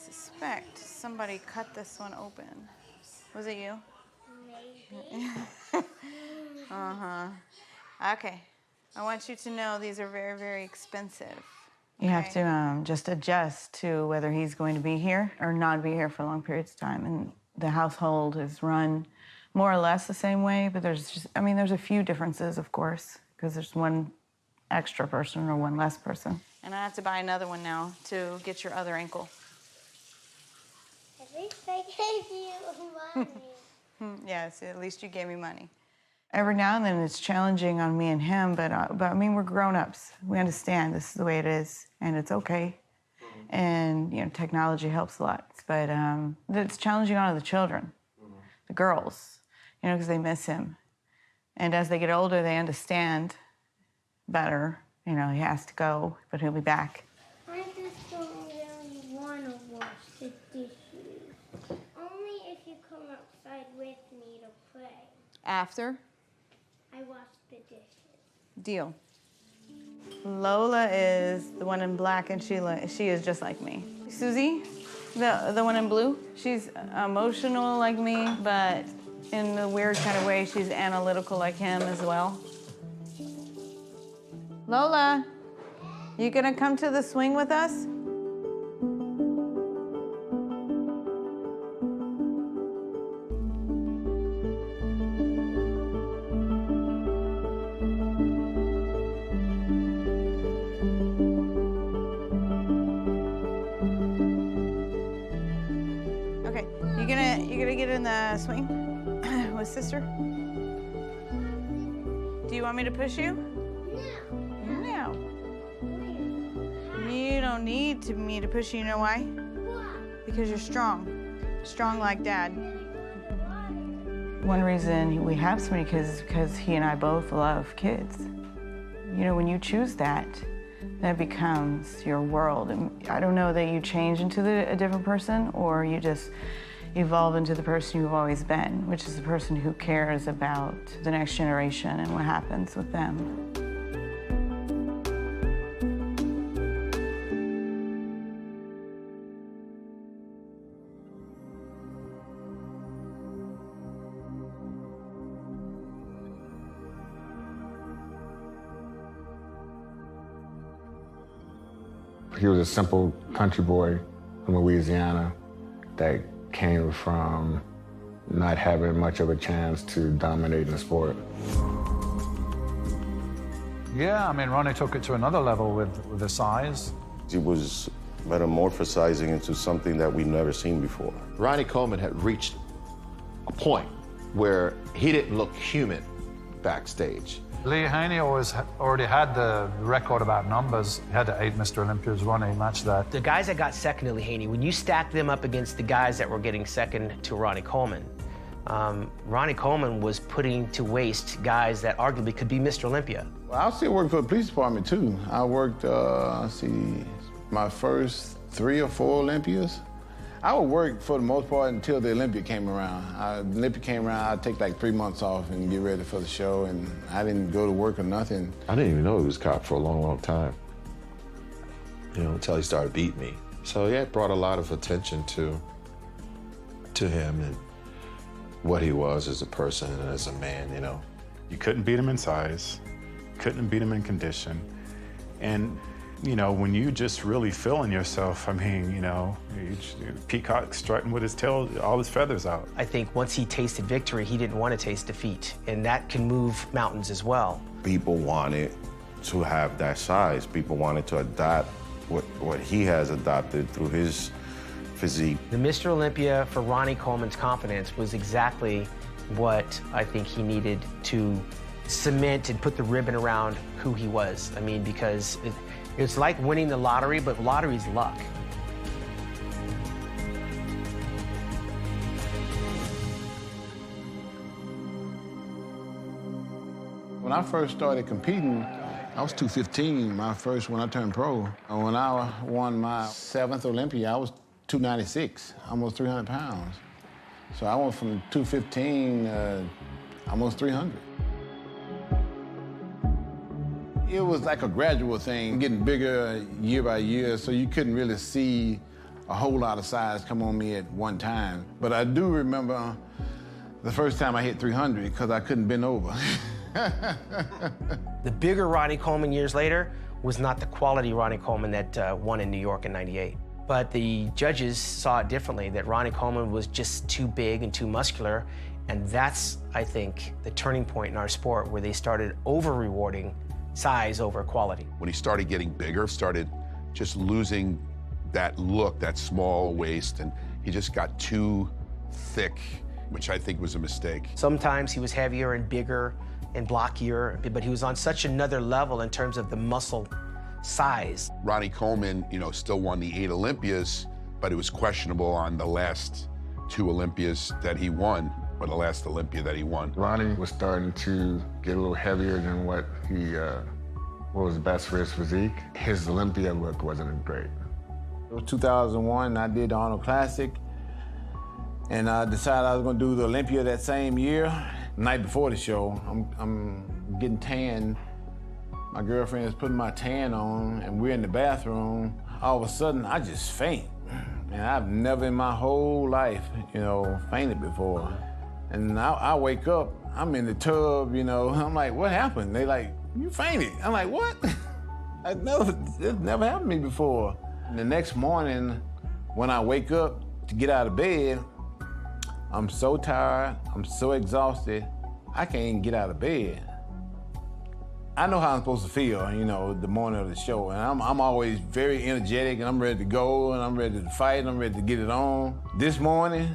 suspect somebody cut this one open. Was it you? Maybe. Uh-huh. Okay. I want you to know these are very, very expensive. You have to just adjust to whether he's going to be here or not be here for long periods of time. And the household is run more or less the same way, but there's just, I mean, there's a few differences, of course, because there's one extra person or one less person. And I have to buy another one now to get your other ankle. At least I gave you money. Yes, at least you gave me money. Every now and then it's challenging on me and him, but I mean, we're grown-ups. We understand this is the way it is, and it's okay. And, you know, technology helps a lot. But it's challenging on the children, the girls, you know, because they miss him. And as they get older, they understand better. You know, he has to go, but he'll be back. I just don't really want to wash the dishes. Only if you come outside with me to play. After? I wash the dishes. Deal. Lola is the one in black, and she is just like me. Susie, the one in blue, she's emotional like me, but in a weird kind of way, she's analytical like him as well. Lola, you gonna come to the swing with us? Okay, you gonna get in the swing with sister? Do you want me to push you? No. You don't need me to push you, you know why? Why? Because you're strong. Strong like Dad. One reason we have so many kids is because he and I both love kids. You know, when you choose that, that becomes your world. And I don't know that you change into a different person or you just evolve into the person you've always been, which is the person who cares about the next generation and what happens with them. He was a simple country boy from Louisiana that came from not having much of a chance to dominate in the sport. Yeah, I mean, Ronnie took it to another level with the size. He was metamorphosizing into something that we'd never seen before. Ronnie Coleman had reached a point where he didn't look human backstage. Lee Haney already had the record about numbers. He had 8 Mr. Olympias. Ronnie matched that. The guys that got second to Lee Haney, when you stack them up against the guys that were getting second to Ronnie Coleman, Ronnie Coleman was putting to waste guys that arguably could be Mr. Olympia. Well, I still work for the police department too. I worked, my first 3 or 4 Olympias. I would work for the most part until the Olympia came around. The Olympia came around, I'd take like 3 months off and get ready for the show, and I didn't go to work or nothing. I didn't even know he was a cop for a long, long time, you know, until he started beating me. So yeah, it brought a lot of attention to him and what he was as a person and as a man, you know. You couldn't beat him in size, couldn't beat him in condition, and you know, when you just really feeling yourself, I mean, you know, peacock strutting with his tail, all his feathers out. I think once he tasted victory, he didn't want to taste defeat, and that can move mountains as well. People wanted to have that size. People wanted to adopt what he has adopted through his physique. The Mr. Olympia for Ronnie Coleman's confidence was exactly what I think he needed to cement and put the ribbon around who he was. I mean, because it's like winning the lottery, but lottery's luck. When I first started competing, I was 215, when I turned pro. And when I won my 7th Olympia, I was 296, almost 300 pounds. So I went from 215 almost 300. It was like a gradual thing, getting bigger year by year, so you couldn't really see a whole lot of size come on me at one time. But I do remember the first time I hit 300 because I couldn't bend over. The bigger Ronnie Coleman years later was not the quality Ronnie Coleman that won in New York in '98. But the judges saw it differently, that Ronnie Coleman was just too big and too muscular. And that's, I think, the turning point in our sport where they started over-rewarding size over quality. When he started getting bigger, started just losing that look, that small waist, and he just got too thick, which I think was a mistake. Sometimes he was heavier and bigger and blockier, but he was on such another level in terms of the muscle size. Ronnie Coleman, still won the 8 Olympias, but it was questionable on the last 2 Olympias that he won, or the last Olympia that he won. Ronnie was starting to get a little heavier than what was best for his physique. His Olympia look wasn't great. It was 2001, I did the Arnold Classic, and I decided I was gonna do the Olympia that same year. The night before the show, I'm getting tan. My girlfriend is putting my tan on, and we're in the bathroom. All of a sudden, I just faint. And I've never in my whole life, fainted before. And I wake up, I'm in the tub, I'm like, what happened? They like, you fainted. I'm like, what? It's never happened to me before. And the next morning, when I wake up to get out of bed, I'm so tired, I'm so exhausted, I can't even get out of bed. I know how I'm supposed to feel, the morning of the show, and I'm always very energetic, and I'm ready to go, and I'm ready to fight, and I'm ready to get it on. This morning,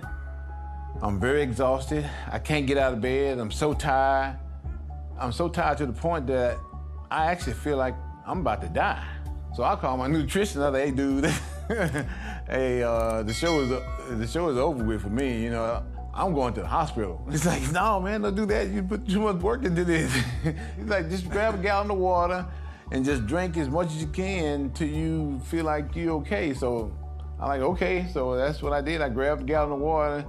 I'm very exhausted. I can't get out of bed. I'm so tired. I'm so tired to the point that I actually feel like I'm about to die. So I call my nutritionist, I say, hey, dude, hey, the show is over with for me, I'm going to the hospital. He's like, no, man, don't do that. You put too much work into this. He's like, just grab a gallon of water and just drink as much as you can till you feel like you're okay. So I'm like, okay. So that's what I did. I grabbed a gallon of water.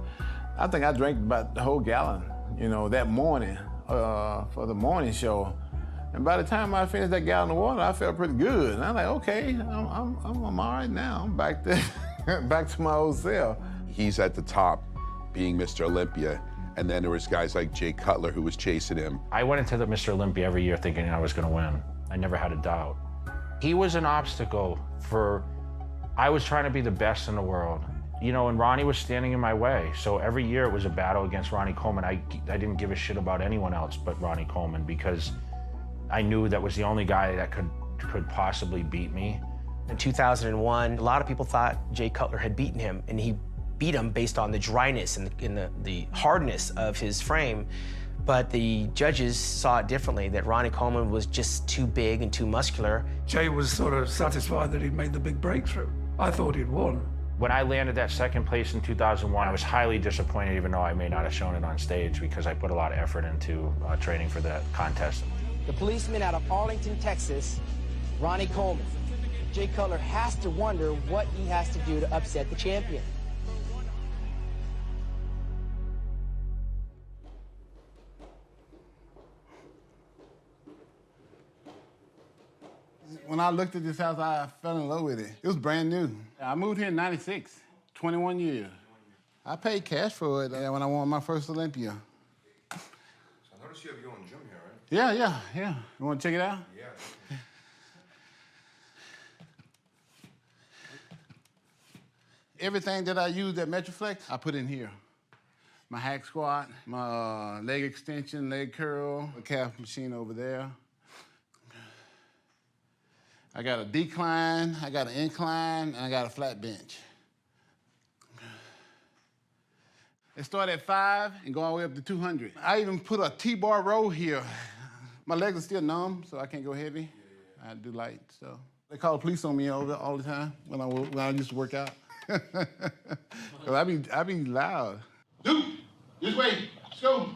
I think I drank about the whole gallon, that morning for the morning show. And by the time I finished that gallon of water, I felt pretty good. And I'm like, okay, I'm all right now. I'm back to my old self. He's at the top, being Mr. Olympia, and then there was guys like Jay Cutler who was chasing him. I went into the Mr. Olympia every year thinking I was gonna win. I never had a doubt. He was an obstacle I was trying to be the best in the world. And Ronnie was standing in my way. So every year it was a battle against Ronnie Coleman. I didn't give a shit about anyone else but Ronnie Coleman because I knew that was the only guy that could possibly beat me. In 2001, a lot of people thought Jay Cutler had beaten him, and he beat him based on the dryness and the hardness of his frame. But the judges saw it differently, that Ronnie Coleman was just too big and too muscular. Jay was sort of satisfied that he'd made the big breakthrough. I thought he'd won. When I landed that second place in 2001, I was highly disappointed, even though I may not have shown it on stage, because I put a lot of effort into training for that contest. The policeman out of Arlington, Texas, Ronnie Coleman. Jay Cutler has to wonder what he has to do to upset the champion. When I looked at this house, I fell in love with it. It was brand new. I moved here in '96, 21 years. I paid cash for it when I won my first Olympia. So I noticed you have your own gym here, right? Yeah. You want to check it out? Yeah. Everything that I use at Metroflex, I put in here. My hack squat, my leg extension, leg curl, a calf machine over there. I got a decline, I got an incline, and I got a flat bench. It start at 5 and go all the way up to 200. I even put a T-bar row here. My legs are still numb, so I can't go heavy. I do light stuff. They call the police on me all the time when I used to work out. Cause I be loud. Dude, this way, let's go.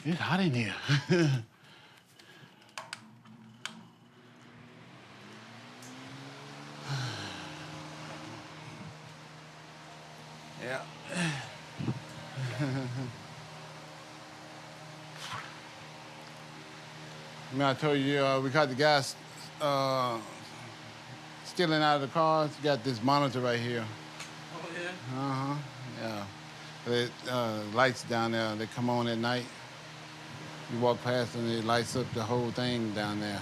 It's hot in here. Yeah. I told you we caught the guys stealing out of the cars. You got this monitor right here. Oh, yeah? Uh-huh, yeah. The lights down there, they come on at night. You walk past and it lights up the whole thing down there.